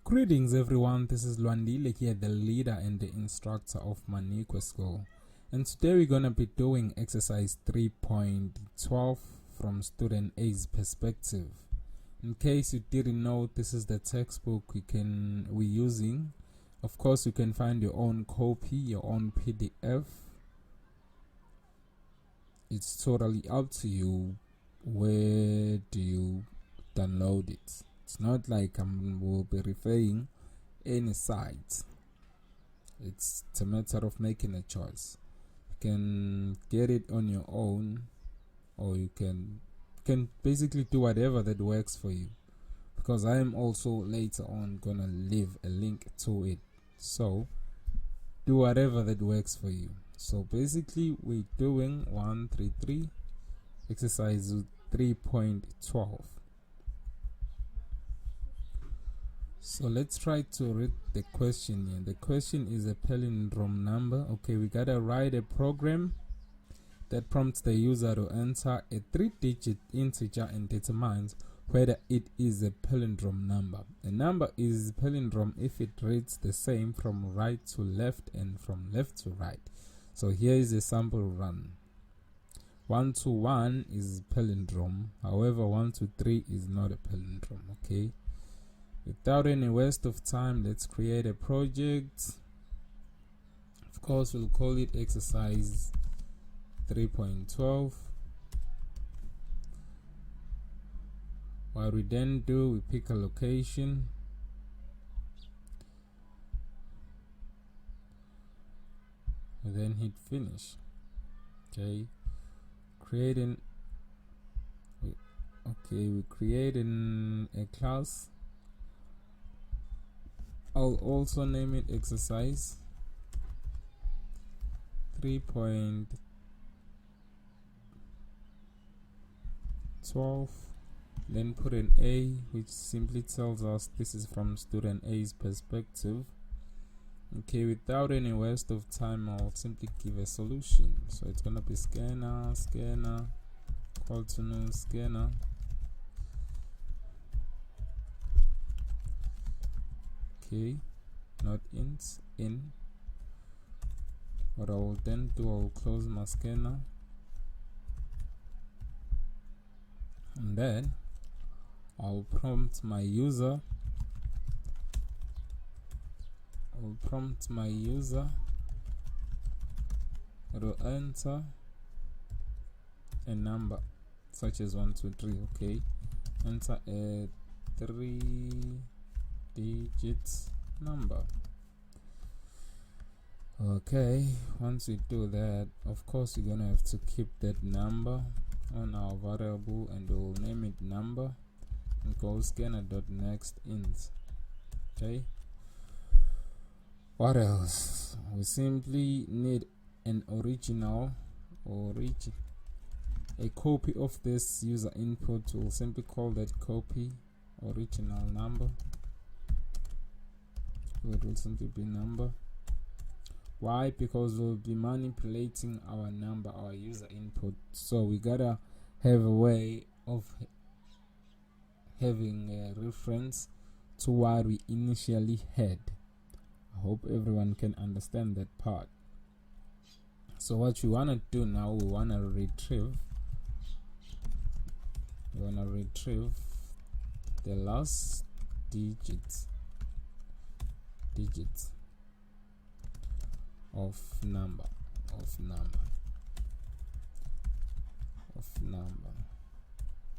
Greetings everyone, this is Lwandile here, the leader and the instructor of Manikwe School. And today we're going to be doing exercise 3.12 from student A's perspective. In case you didn't know, this is the textbook we're using. Of course, you can find your own copy, your own PDF. It's totally up to you. Where do you download it? It's not like will be referring any site. It's a matter of making a choice. You can get it on your own, or you can basically do whatever that works for you, because I am also later on gonna leave a link to it. So do whatever that works for you. So basically we're doing 133 exercise 3.12. So let's try to read the question here. The question is a palindrome number. Okay, we gotta write a program that prompts the user to enter a 3-digit integer and determines whether it is a palindrome number. A number is palindrome if it reads the same from right to left and from left to right. So here is a sample run. 1 to 1 is palindrome. However, 1 to 3 is not a palindrome. Okay. Without any waste of time, let's create a project. Of course, we'll call it exercise 3.12. What we then do, we pick a location. And then hit finish. Okay. We're creating a class. I'll also name it exercise 3.12. Then put an A, which simply tells us this is from student A's perspective. Okay, without any waste of time, I'll simply give a solution. So it's gonna be scanner, equal to new scanner. Okay, not int, in. What I will then do, I will close my scanner, and then I'll prompt my user. To enter a number such as 1, 2, 3. Okay, enter a 3-digit number. Okay, once we do that, of course you're gonna have to keep that number on our variable, and we'll name it number and go scanner.next int. Okay, what else? We simply need an a copy of this user input. We'll simply call that copy original number. It will simply be number. Why? Because we'll be manipulating our number, our user input. So we gotta have a way of having a reference to what we initially had. I hope everyone can understand that part. So what you wanna do now, we wanna retrieve the last digit of number.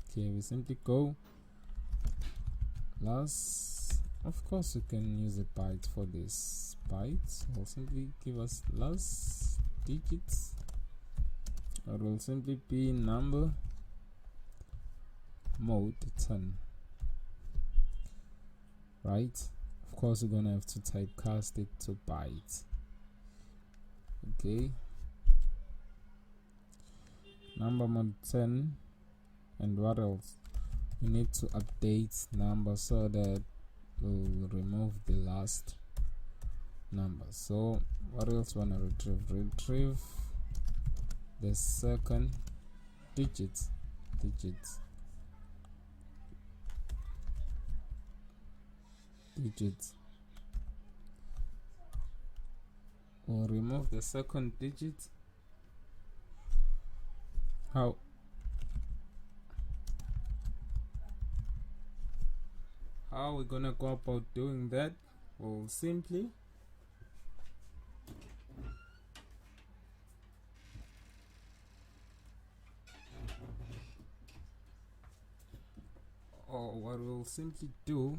Okay, we simply go last. Of course, you can use a byte for this. Byte will simply give us last digits, or will simply be number mode 10. Right? Of course, we're gonna have to typecast it to byte. Okay, number mode 10. And what else? We need to update number so that we'll remove the last number. So what else wanna retrieve the second digit digit. We'll remove the second digit. How are we gonna go about doing that? Well, simply what we'll simply do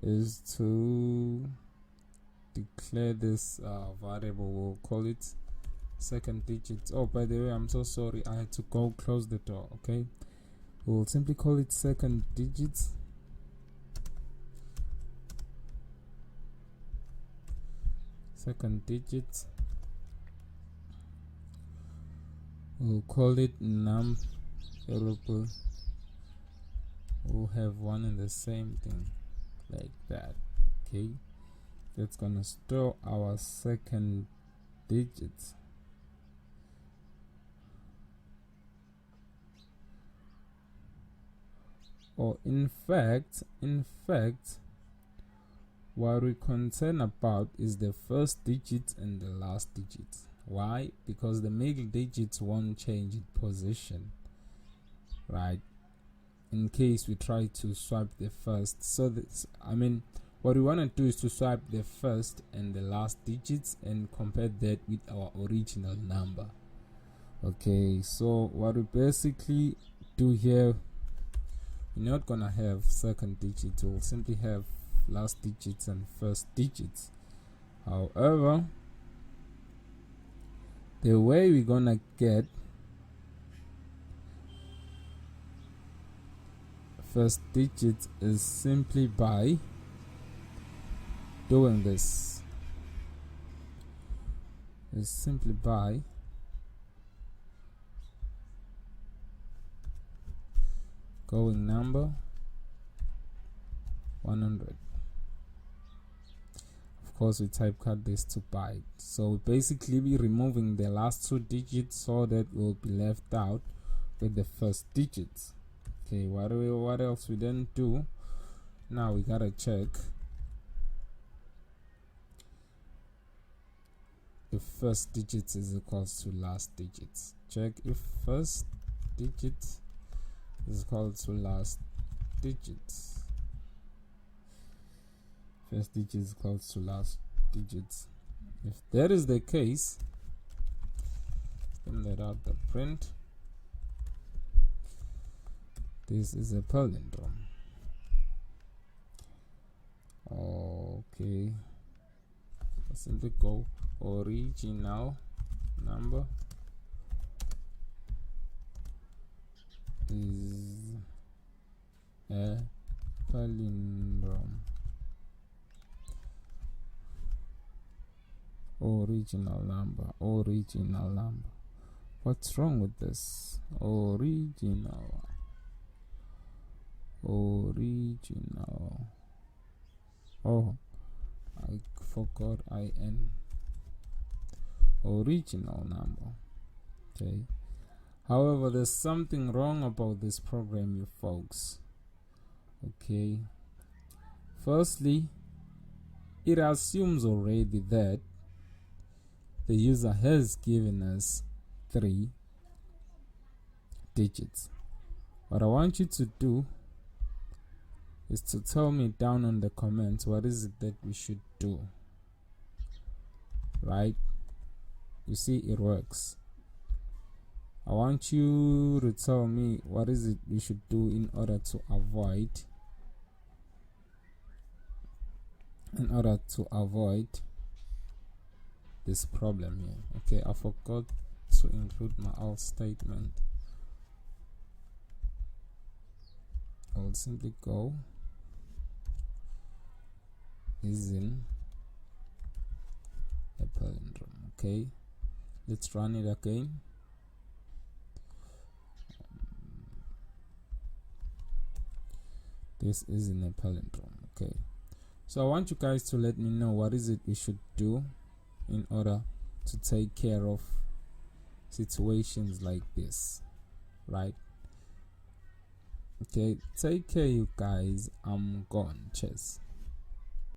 is to declare this variable. We'll call it second digit. Oh, by the way, I'm so sorry, I had to go close the door. Okay, we'll simply call it second digit. Second digit. We'll call it num variable. We'll have one and the same thing like that. Okay, that's gonna store our second digit. Or in fact, what we're concerned about is the first digit and the last digit. Why? Because the middle digits won't change in position, right? In case we try to swipe the first. So that's, what we want to do is to swipe the first and the last digits and compare that with our original number. Okay, so what we basically do here, we're not gonna have second digits, we'll simply have last digits and first digits. However, the way we're gonna get first digit is simply by doing this. Is simply by going number 100. Of course, we typecut this to byte. So we basically be removing the last two digits so that we'll be left out with the first digits. Okay, what else we then do? Now we gotta check if first digits is equals to last digits. Check if first digit is equal to last digits. First digit is equal to last digits. If that is the case, then let out the print. This is a palindrome. Okay, simply go original number is a palindrome. Original number. What's wrong with this? Original. Oh, I forgot IN. Original number. Okay. However, there's something wrong about this program, you folks. Okay. Firstly, it assumes already that the user has given us 3 digits. What I want you to do is to tell me down on the comments what is it that we should do. Right? You see, it works. I want you to tell me what is it we should do in order to avoid this problem here. Okay, I forgot to include my else statement. I will simply go is in a palindrome. Okay, let's run it again. This is in a palindrome. Okay, so I want you guys to let me know what is it we should do in order to take care of situations like this, right? Okay, take care, you guys. I'm gone. Cheers.